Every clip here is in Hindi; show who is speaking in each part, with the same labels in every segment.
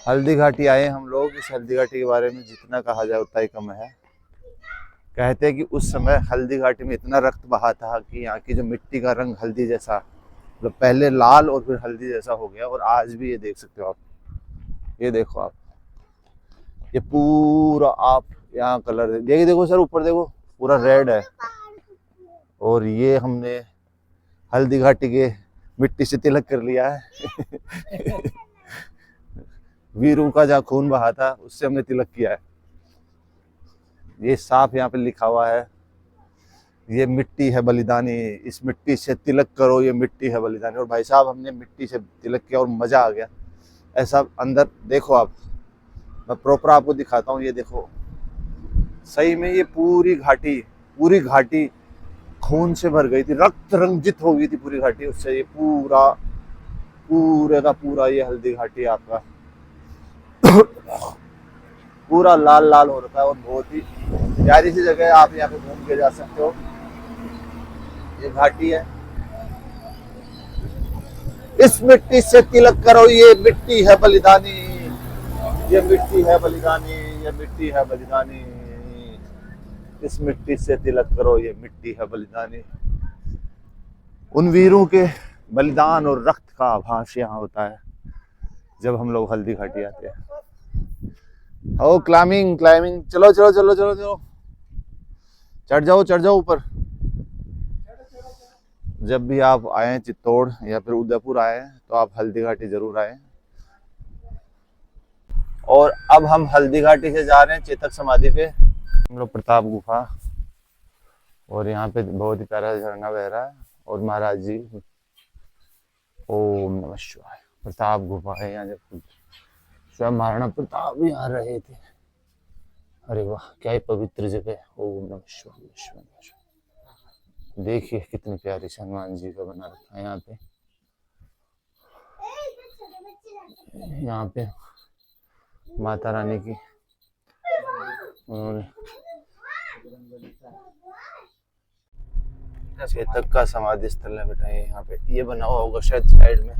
Speaker 1: हल्दी घाटी आए हम लोग। इस हल्दी घाटी के बारे में जितना कहा जाए उतना ही कम है। कहते हैं कि उस समय हल्दी घाटी में इतना रक्त बहा था कि यहाँ की जो मिट्टी का रंग हल्दी जैसा, मतलब पहले लाल और फिर हल्दी जैसा हो गया। और आज भी ये देख सकते हो आप, ये देखो आप, ये पूरा आप यहाँ कलर देखिए, देखो सर ऊपर देखो, पूरा रेड है। और ये हमने हल्दी घाटी के मिट्टी से तिलक कर लिया है। वीरों का जहाँ खून बहा था उससे हमने तिलक किया है। ये साफ यहाँ पे लिखा हुआ है, ये मिट्टी है बलिदानी, इस मिट्टी से तिलक करो, ये मिट्टी है बलिदानी। और भाई साहब हमने मिट्टी से तिलक किया और मजा आ गया। ऐसा अंदर देखो आप, मैं प्रॉपर आपको दिखाता हूँ। ये देखो सही में ये पूरी घाटी खून से भर गई थी, रक्त रंजित हो गई थी पूरी घाटी उससे। ये पूरे का पूरा ये हल्दी घाटी आपका पूरा लाल लाल हो रखा है। और बहुत ही प्यारी सी जगह है, आप यहाँ पे घूम के जा सकते हो। ये घाटी है, इस मिट्टी से तिलक करो, ये मिट्टी है बलिदानी, ये मिट्टी है बलिदानी, ये मिट्टी है बलिदानी, इस मिट्टी से तिलक करो, ये मिट्टी है बलिदानी। उन वीरों के बलिदान और रक्त का आभास यहाँ होता है जब हम लोग हल्दी घाटी आते हैं। ओ क्लाइंबिंग क्लाइंबिंग, चलो चलो चलो चलो चलो, चढ़ जाओ ऊपर। जब भी आप आए चित्तौड़ या फिर उदयपुर आए तो आप हल्दी घाटी जरूर आए। और अब हम हल्दी घाटी से जा रहे हैं चेतक समाधि पे, हम लोग प्रताप गुफा। और यहाँ पे बहुत ही प्यारा झरना बह रहा है। और महाराज जी, ओम नमः शिवाय, प्रताप गुफा है यहाँ। जब स्वयं महाराणा प्रताप भी यहाँ रहे थे। अरे वाह, क्या ही पवित्र जगह। ओम नमः शिवाय। देखिए कितनी प्यारी हनुमान जी का बना रखा है यहाँ पे। यहाँ पे माता रानी की उन्होंने चेतक का समाधि स्थल है बेटा। यहाँ पे ये बना हुआ होगा शायद साइड में,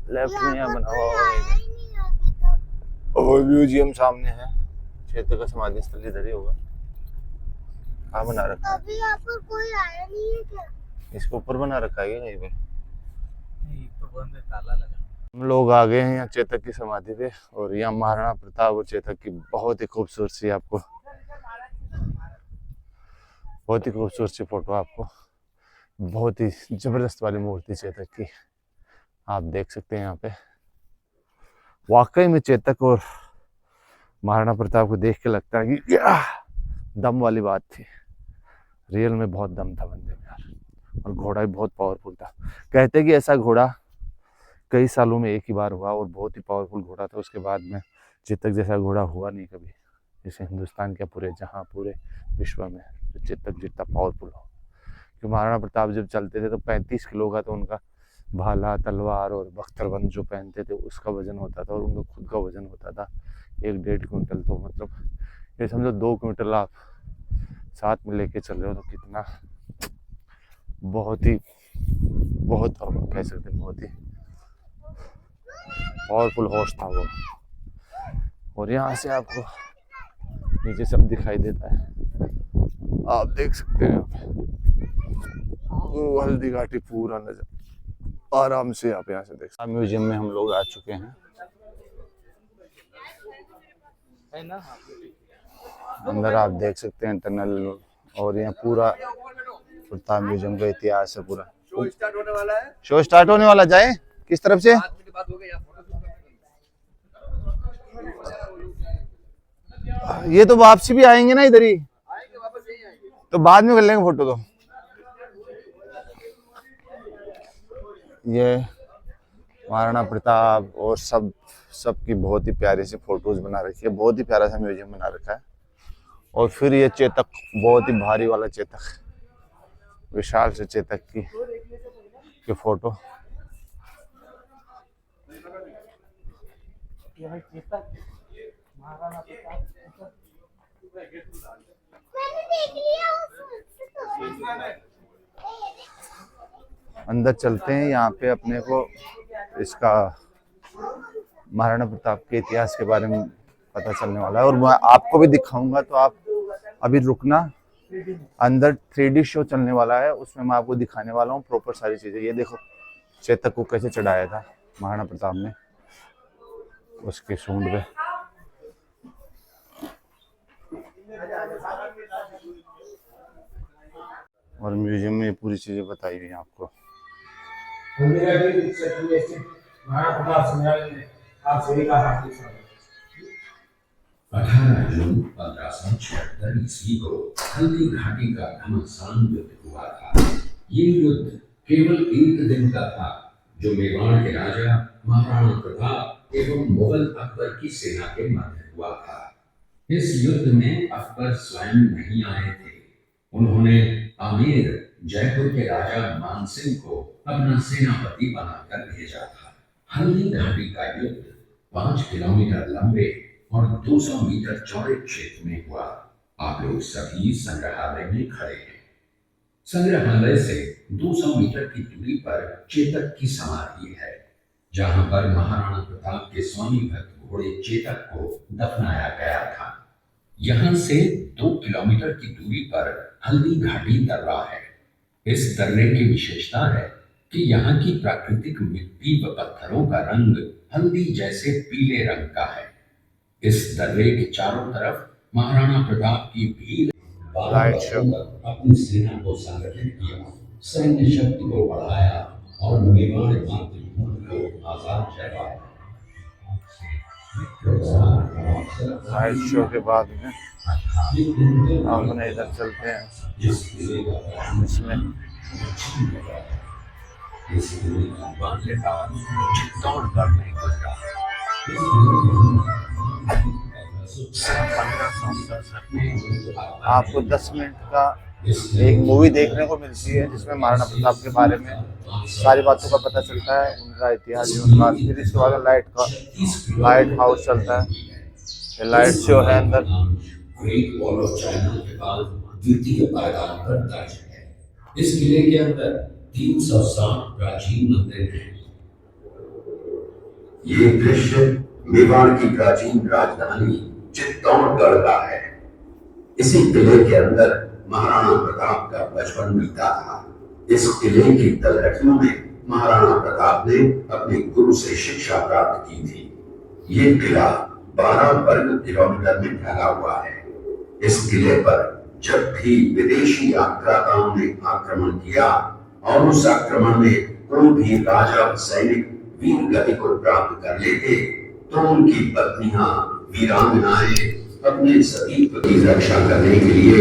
Speaker 1: लेफ्ट में यहाँ बना हुआ होगा। और म्यूजियम सामने है। चेतक का समाधि स्थल इधर ही होगा। कहाँ बना रखा है? अभी यहाँ पर कोई आया नहीं है क्या? इसके ऊपर बना रखा है कहीं पे? नहीं, तो बंद है, ताला लगा। हम लोग आ गए हैं यहाँ चेतक की समाधि पे। और यहाँ महाराणा प्रताप और चेतक की बहुत ही खूबसूरत सी आपको, बहुत ही खूबसूरत सी फोटो आपको, बहुत ही जबरदस्त वाली मूर्ति चेतक की आप देख सकते हैं यहाँ पे। वाकई में चेतक और महाराणा प्रताप को देख के लगता है कि दम वाली बात थी। रियल में बहुत दम था बंदे में यार। और घोड़ा भी बहुत पावरफुल था। कहते हैं कि ऐसा घोड़ा कई सालों में एक ही बार हुआ और बहुत ही पावरफुल घोड़ा था। उसके बाद में चेतक जैसा घोड़ा हुआ नहीं कभी, जैसे हिंदुस्तान के पूरे जहाँ पूरे विश्व में चेतक जितना पावरफुल हो। कि महाराणा प्रताप जब चलते थे तो 35 किलो का तो उनका भाला, तलवार और बख्तरबंद जो पहनते थे उसका वजन होता था। और उनका खुद का वजन होता था 1-1.5 क्विंटल। तो मतलब ये समझो 2 क्विंटल आप साथ में लेके चल रहे हो तो कितना, बहुत ही, बहुत कह सकते हैं बहुत ही पावरफुल हॉर्स था वो। और यहाँ से आपको नीचे सब दिखाई देता है, आप देख सकते हैं। वो हल्दी घाटी पूरा नजर आराम से आप यहाँ से देख सकते हैं। म्यूजियम में हम लोग आ चुके हैं। अंदर आप देख सकते हैं टनल। और यहाँ पूरा प्रताप म्यूजियम का इतिहास है पूरा। शो स्टार्ट होने वाला, जाए किस तरफ से? ये तो वापसी भी आएंगे ना इधर ही, तो बाद में कर लेंगे फोटो। तो ये महाराणा प्रताप और सबकी बहुत ही प्यारी सी फोटोज बना रखी है। बहुत ही प्यारा सा म्यूजियम बना रखा है। और फिर ये चेतक, बहुत ही भारी वाला चेतक, विशाल से चेतक की फोटो। अंदर चलते हैं। यहाँ पे अपने को इसका महाराणा प्रताप के इतिहास के बारे में पता चलने वाला है। और मैं आपको भी दिखाऊंगा, तो आप अभी रुकना। अंदर 3D शो चलने वाला है, उसमें मैं आपको दिखाने वाला हूँ प्रॉपर सारी चीजें। ये देखो चेतक को कैसे चढ़ाया था महाराणा प्रताप ने उसके सूंड पे। और म्यूजियम में पूरी चीजें बताई हुई हैं आपको।
Speaker 2: 18 जून 1576 ईस्वी को हल्दी घाटी का घमासान युद्ध हुआ था। ये युद्ध केवल एक दिन का था, जो मेवाड़ के राजा महाराणा प्रताप एवं मुगल अकबर की सेना के मध्य हुआ था। इस युद्ध में अकबर स्वयं नहीं आए थे। उन्होंने आमेर जयपुर के राजा मानसिंह को अपना सेनापति बनाकर भेजा था। हल्दी घाटी का युद्ध 5 किलोमीटर लंबे और 200 मीटर चौड़े क्षेत्र में हुआ। आप लोग सभी संग्रहालय में खड़े हैं। संग्रहालय से 200 मीटर की दूरी पर चेतक की समाधि है, जहां पर महाराणा प्रताप के स्वामी भक्त घोड़े चेतक को दफनाया गया था। यहां से 2 किलोमीटर की दूरी पर हल्दी घाटी दर्रा है। इस दर्रे की विशेषता है कि यहाँ की प्राकृतिक मिट्टी व पत्थरों का रंग हल्दी जैसे पीले रंग का है। इस दर्रे के चारों तरफ महाराणा प्रताप की भीड़ अपनी सेना को संगठित किया, सैन्य शक्ति को बढ़ाया और मेवाड़ मातृभूमि को आजाद करवाया।
Speaker 1: लाइट शो के बाद में हम उन्हें इधर चलते हैं। इसमें आपको 10 मिनट का एक मूवी देखने को मिलती है, जिसमें महाराणा प्रताप के बारे में सारी बातों का पता चलता है, उनका इतिहास, जीवन। फिर इसके बाद लाइट हाउस चलता है। ये लाइट शो है अंदर।
Speaker 2: ग्रेट वॉल ऑफ चाइना के बाद द्वितीय पायदान पर दर्ज है। इस किले के अंदर 360 प्राचीन मंदिर हैं। ये दृश्य मेवाड़ की प्राचीन राजधानी चित्तौड़गढ़ का है। इसी किले के अंदर महाराणा प्रताप का बचपन बीता था। इस किले की तलहटियों में महाराणा प्रताप ने अपने गुरु से शिक्षा प्राप्त की थी। ये किला 12 वर्ग किलोमीटर में फैला हुआ है। इस किले पर जब भी विदेशी आक्रांताओं ने आक्रमण किया और उस आक्रमण में कोई भी राजा सैनिक वीर गति को प्राप्त कर लेते, तो उनकी पत्नियां वीरांगनाएं अपने सतीत्व की रक्षा करने के लिए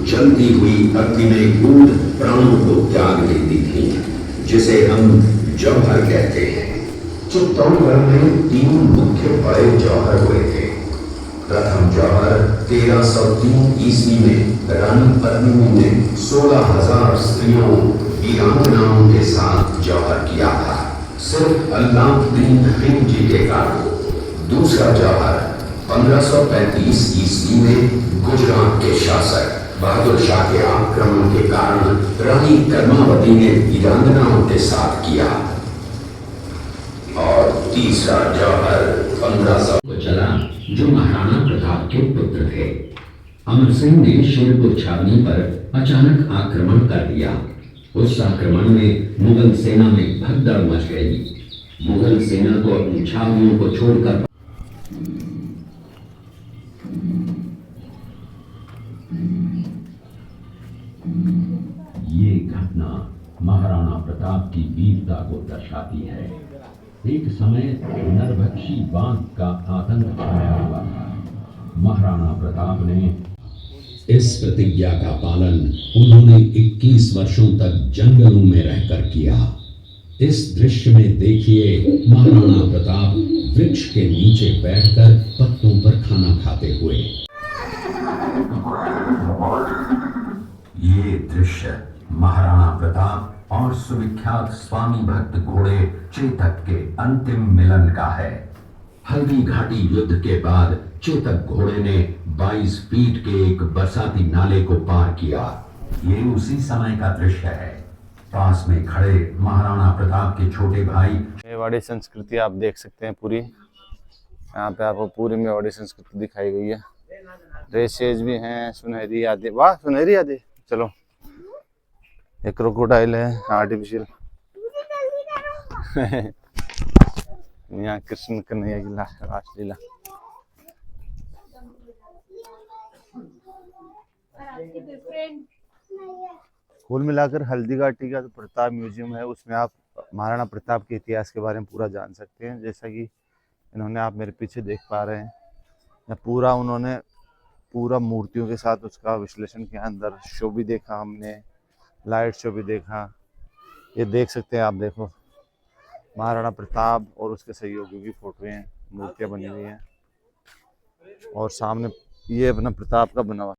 Speaker 2: जलती हुई अग्नि में कूद प्राणों को त्याग देती थी, जिसे हम जौहर कहते हैं। चित्तौड़गढ़ में 3 मुख्य बड़े जौहर हुए थे। प्रथम जौहर 1303 ईस्वी में रानी पद्मिनी ने 16,000 स्त्रियों वीरांगनाओं के साथ जौहर किया था, सिर्फ अल्लाउद्दीन खिलजी के कारण। दूसरा जौहर 1535 ईस्वी में गुजरात के शासक बहादुर शाह के आक्रमण के कारण रानी कर्मावती ने वीरांगनाओं के साथ किया। और तीसरा जौहर 1500 को चला, जो महाराणा प्रताप के पुत्र थे। अमर सिंह ने शेरपुर छावनी पर अचानक आक्रमण कर दिया। उस आक्रमण में मुगल सेना में भगदड़ मच गई। मुगल सेना को अपनी छावनियों को छोड़कर ये घटना महाराणा प्रताप की वीरता को दर्शाती है। एक समय नरभक्षी बाघ का आतंक छाया हुआ था। महाराणा प्रताप ने इस प्रतिज्ञा का पालन उन्होंने 21 वर्षों तक जंगलों में रहकर किया। इस दृश्य में देखिए महाराणा प्रताप वृक्ष के नीचे बैठकर पत्तों पर खाना खाते हुए। ये दृश्य महाराणा प्रताप और सुविख्यात स्वामी भक्त घोड़े चेतक के अंतिम मिलन का है। हल्दी घाटी युद्ध के बाद चेतक घोड़े ने 22 फीट के एक बरसाती नाले को पार किया। ये उसी समय का दृश्य है। पास में खड़े महाराणा प्रताप के छोटे भाई।
Speaker 1: मेवाड़ी संस्कृति आप देख सकते हैं पूरी। यहाँ पे आपको पूरी मेवाड़ी संस्कृति दिखाई गई है। ड्रेसेज भी हैं, सुनहरी यादें, वाह सुनहरी यादें। चलो, एक क्रोकोडाइल है आर्टिफिशियल। यहाँ कृष्ण कन्हैया की रासलीला। कुल मिलाकर हल्दी घाटी का जो प्रताप म्यूजियम है उसमें आप महाराणा प्रताप के इतिहास के बारे में पूरा जान सकते हैं। जैसा कि इन्होंने, आप मेरे पीछे देख पा रहे हैं, पूरा उन्होंने पूरा मूर्तियों के साथ उसका विश्लेषण किया। अंदर शो भी देखा हमने, लाइट शो भी देखा। ये देख सकते हैं आप, देखो महाराणा प्रताप और उसके सहयोगियों की फोटो हैं, मूर्तियां बनी हुई हैं। और सामने ये अपना प्रताप का बना हुआ